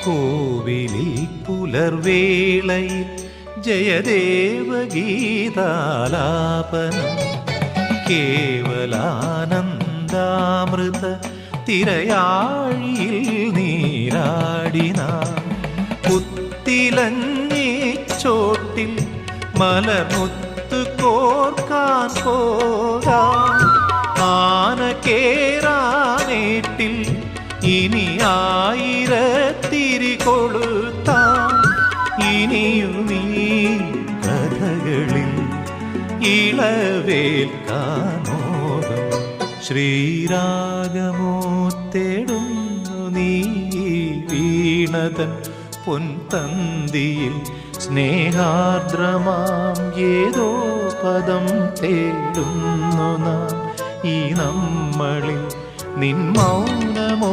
കോവിലിൽ പുലർവേളയിൽ ജയദേവഗീതാലാപനം കേവലാനന്ദാമൃത തിരയാഴിയിൽ നീരാടിന പുത്തിലഞ്ഞി ചോട്ടിൽ മലർമുത്ത് കോർക്കാൻ പോകാം ആന കേറാനേട്ടിൽ ഇനി ആയിരത്തിരി കൊളുത്താം ഇനിയുമീ കഥകളിൽ ഇളവേൽക്കാനോകം ശ്രീരാഗമോ തേടുന്നു നീ വീണതൻ പൊൻതന്തിയിൽ സ്നേഹാർദ്രമാം ഏതോ പദം തേടുന്നു നാം ഈ നമ്മളിൽ നിൻ മൗനമോ